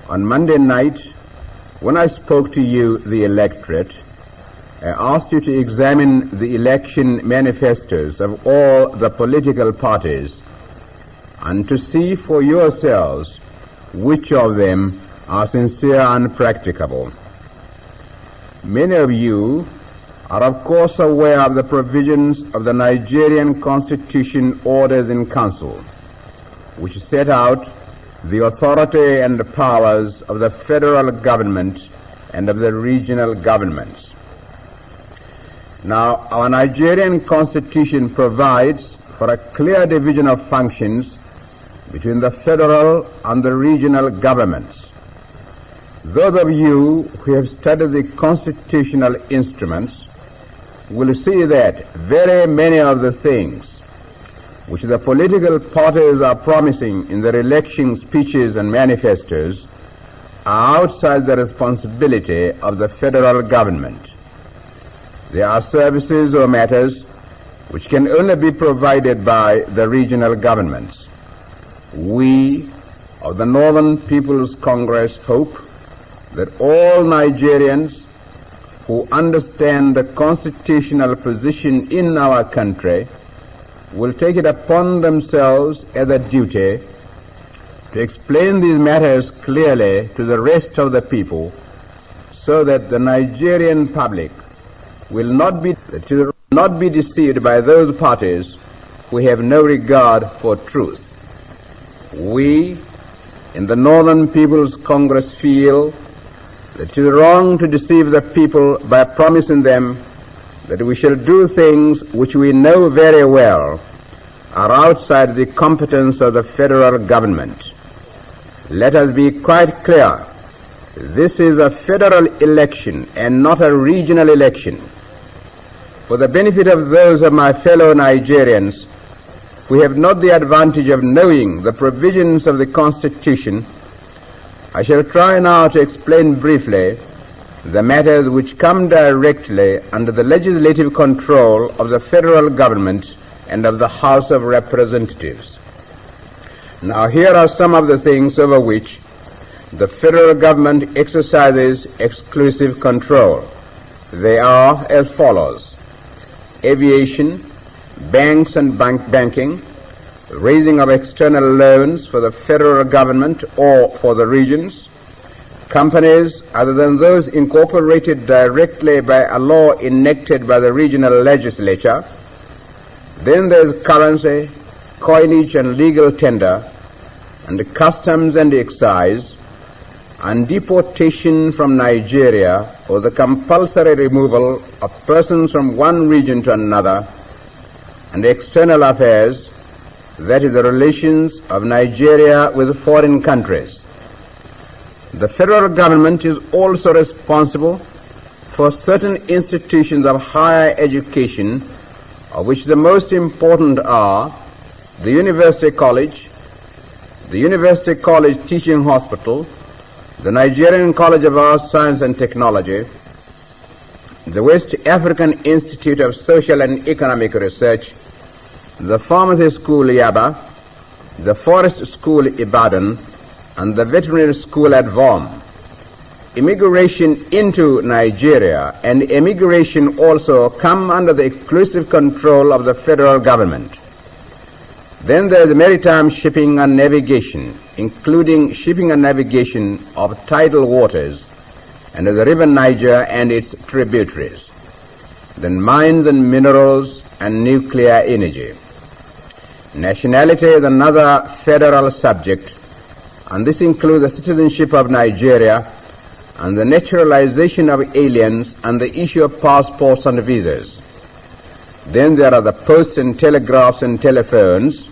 On Monday night, when I spoke to you, the electorate, I asked you to examine the election manifestos of all the political parties and to see for yourselves which of them are sincere and practicable. Many of you are of course aware of the provisions of the Nigerian Constitution Orders in Council, which set out the authority and the powers of the federal government and of the regional governments. Now, our Nigerian Constitution provides for a clear division of functions between the federal and the regional governments. Those of you who have studied the constitutional instruments will see that very many of the things which the political parties are promising in their election speeches and manifestos are outside the responsibility of the federal government. There are services or matters which can only be provided by the regional governments. We of the Northern People's Congress hope that all Nigerians who understand the constitutional position in our country will take it upon themselves as a duty to explain these matters clearly to the rest of the people, so that the Nigerian public will not be deceived by those parties who have no regard for truth. We in the Northern People's Congress feel that it is wrong to deceive the people by promising them that we shall do things which we know very well are outside the competence of the federal government. Let us be quite clear. This is a federal election and not a regional election. For the benefit of those of my fellow Nigerians who have not the advantage of knowing the provisions of the Constitution, I shall try now to explain briefly the matters which come directly under the legislative control of the federal government and of the House of Representatives. Now, here are some of the things over which the federal government exercises exclusive control. They are as follows: aviation, banks and banking, raising of external loans for the federal government or for the regions, companies other than those incorporated directly by a law enacted by the regional legislature. Then there's currency, coinage and legal tender, and the customs and excise, and deportation from Nigeria, or the compulsory removal of persons from one region to another, and external affairs, that is the relations of Nigeria with foreign countries. The federal government is also responsible for certain institutions of higher education, of which the most important are the University College, the University College Teaching Hospital, the Nigerian College of Arts, Science and Technology, the West African Institute of Social and Economic Research, the Pharmacy School Yaba, the Forest School Ibadan, and the Veterinary School at Vom. Immigration into Nigeria and immigration also come under the exclusive control of the federal government. Then there is maritime shipping and navigation, including shipping and navigation of tidal waters and the river Niger and its tributaries. Then mines and minerals and nuclear energy. Nationality is another federal subject, and this includes the citizenship of Nigeria and the naturalization of aliens and the issue of passports and visas. Then there are the posts and telegraphs and telephones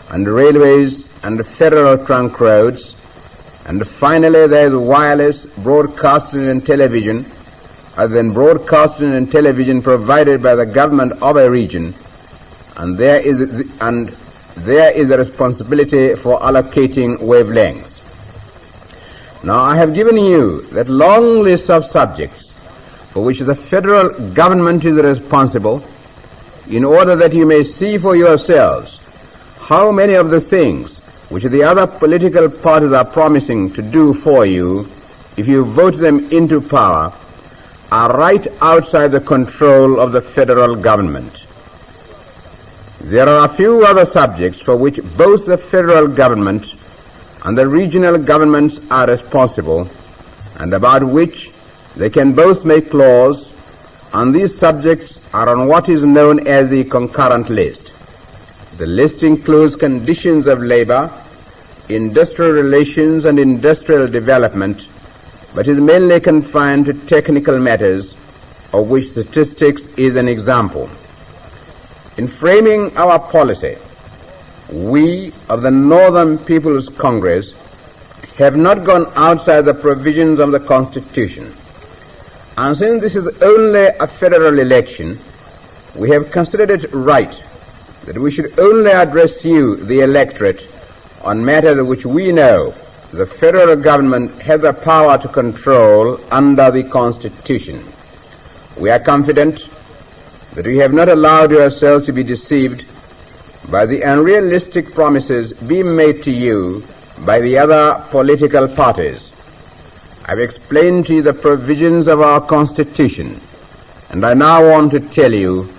and railways and federal trunk roads. And finally there is wireless broadcasting and television, other than broadcasting and television provided by the government of a region, and there is a responsibility for allocating wavelengths. Now, I have given you that long list of subjects for which the federal government is responsible, in order that you may see for yourselves how many of the things which the other political parties are promising to do for you if you vote them into power, are right outside the control of the federal government. There are a few other subjects for which both the federal government and the regional governments are responsible, and about which they can both make laws, and these subjects are on what is known as the concurrent list. The list includes conditions of labor, industrial relations and industrial development, but is mainly confined to technical matters, of which statistics is an example. In framing our policy, we of the Northern People's Congress have not gone outside the provisions of the Constitution. And since this is only a federal election, we have considered it right that we should only address you, the electorate, on matters which we know the federal government has the power to control under the Constitution. We are confident that we have not allowed yourselves to be deceived by the unrealistic promises being made to you by the other political parties. I've explained to you the provisions of our Constitution, and I now want to tell you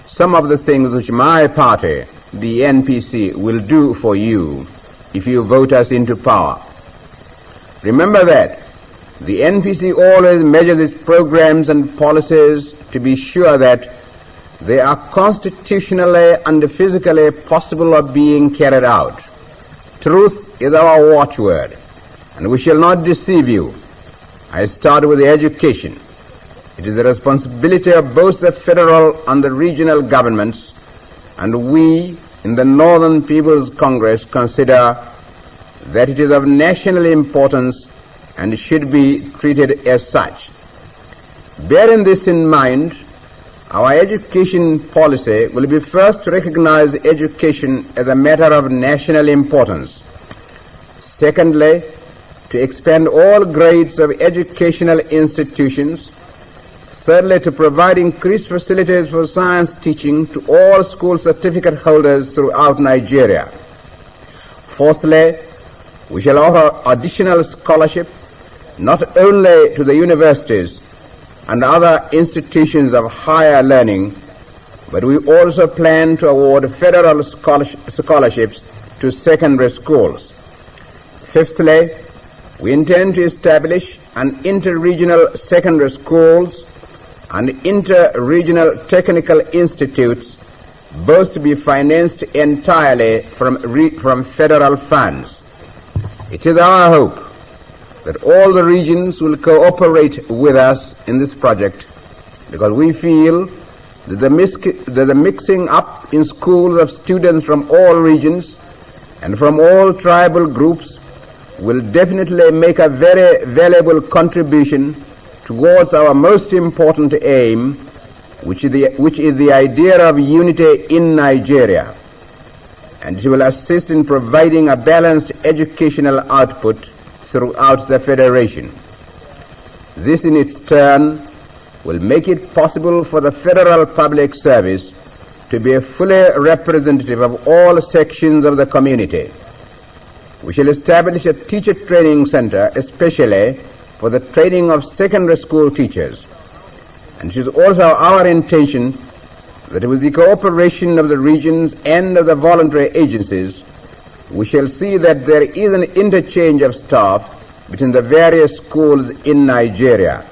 some of the things which my party, the NPC, will do for you if you vote us into power. Remember that the NPC always measures its programs and policies to be sure that they are constitutionally and physically possible of being carried out. Truth is our watchword, and we shall not deceive you. I start with the education. It is the responsibility of both the federal and the regional governments, and we in the Northern People's Congress consider that it is of national importance and should be treated as such. Bearing this in mind, our education policy will be first to recognize education as a matter of national importance. Secondly, to expand all grades of educational institutions. Thirdly, to provide increased facilities for science teaching to all school certificate holders throughout Nigeria. Fourthly, we shall offer additional scholarship not only to the universities and other institutions of higher learning, but we also plan to award federal scholarships to secondary schools. Fifthly, we intend to establish an inter-regional secondary schools and inter-regional technical institutes, both to be financed entirely from federal funds. It is our hope that all the regions will cooperate with us in this project, because we feel that the mixing up in schools of students from all regions and from all tribal groups will definitely make a very valuable contribution towards our most important aim, which is the idea of unity in Nigeria, and it will assist in providing a balanced educational output throughout the Federation. This in its turn will make it possible for the federal public service to be fully representative of all sections of the community. We shall establish a teacher training center especially for the training of secondary school teachers. And it is also our intention that with the cooperation of the regions and of the voluntary agencies, we shall see that there is an interchange of staff between the various schools in Nigeria.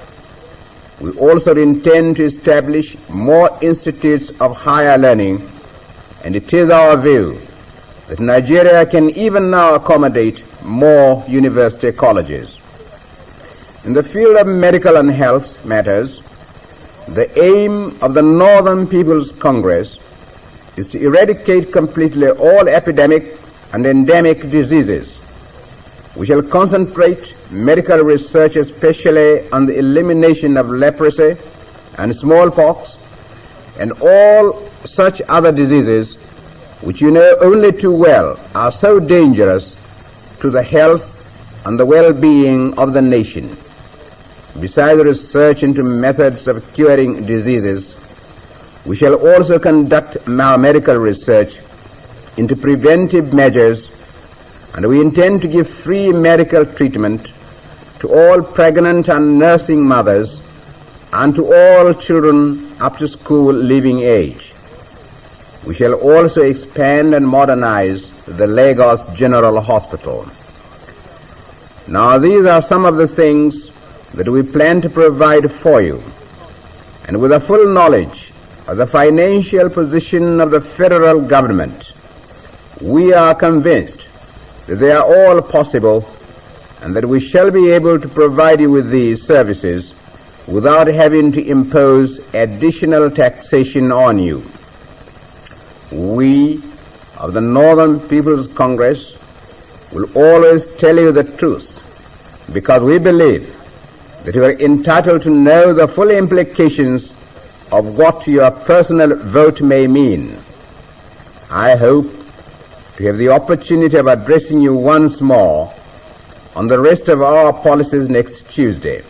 We also intend to establish more institutes of higher learning, and it is our view that Nigeria can even now accommodate more university colleges. In the field of medical and health matters, the aim of the Northern People's Congress is to eradicate completely all epidemic and endemic diseases. We shall concentrate medical research especially on the elimination of leprosy and smallpox and all such other diseases which you know only too well are so dangerous to the health and the well-being of the nation. Besides research into methods of curing diseases, we shall also conduct our medical research into preventive measures and we intend to give free medical treatment to all pregnant and nursing mothers and to all children up to school leaving age. We shall also expand and modernize the Lagos General Hospital. Now, these are some of the things that we plan to provide for you, and with a full knowledge of the financial position of the federal government, we are convinced that they are all possible and that we shall be able to provide you with these services without having to impose additional taxation on you. We of the Northern People's Congress will always tell you the truth, because we believe that you are entitled to know the full implications of what your personal vote may mean. I hope to have the opportunity of addressing you once more on the rest of our policies next Tuesday.